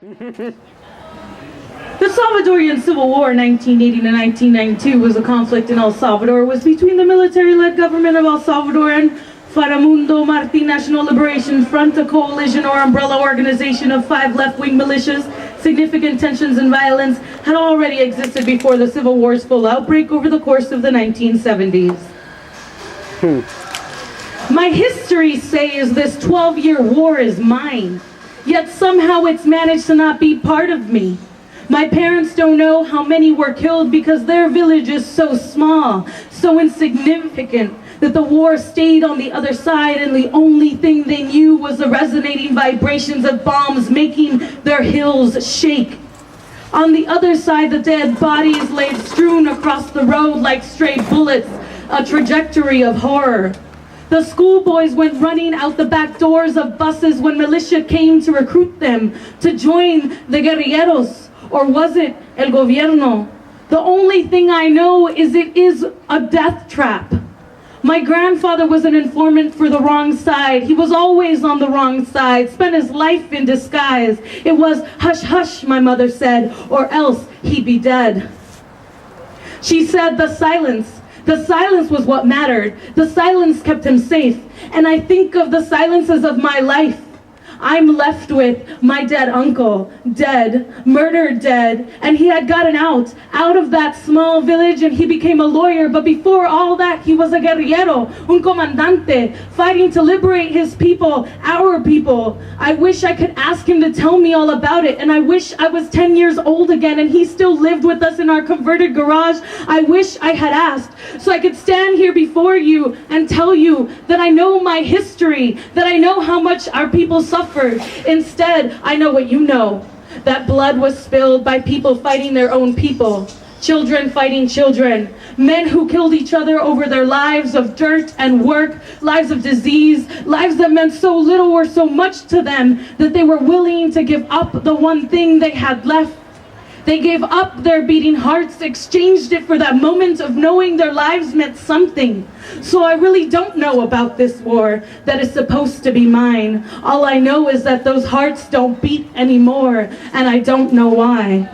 The Salvadorian Civil War 1980 to 1992 was a conflict in El Salvador. It was between the military-led government of El Salvador and Faramundo Martí National Liberation Front, a coalition or umbrella organization of 5 left-wing militias. Significant tensions and violence had already existed before the Civil War's full outbreak over the course of the 1970s. My history says this 12-year war is mine, yet somehow it's managed to not be part of me. My parents don't know how many were killed because their village is so small, so insignificant, that the war stayed on the other side and the only thing they knew was the resonating vibrations of bombs making their hills shake. On the other side, the dead bodies laid strewn across the road like stray bullets, a trajectory of horror. The schoolboys went running out the back doors of buses when militia came to recruit them to join the guerrilleros, or was it el gobierno? The only thing I know is it is a death trap. My grandfather was an informant for the wrong side. He was always on the wrong side, spent his life in disguise. It was hush hush, my mother said, or else he'd be dead. She said the silence was what mattered. The silence kept him safe. And I think of the silences of my life. I'm left with my dead uncle, dead, murdered dead, and he had gotten out of that small village and he became a lawyer, but before all that he was a guerrillero, un comandante, fighting to liberate his people, our people. I wish I could ask him to tell me all about it, and I wish I was 10 years old again and he still lived with us in our converted garage. I wish I had asked, so I could stand here before you and tell you that I know my history, that I know how much our people suffered. Instead, I know what you know, that blood was spilled by people fighting their own people, children fighting children, men who killed each other over their lives of dirt and work, lives of disease, lives that meant so little or so much to them that they were willing to give up the one thing they had left. They gave up their beating hearts, exchanged it for that moment of knowing their lives meant something. So I really don't know about this war that is supposed to be mine. All I know is that those hearts don't beat anymore, and I don't know why.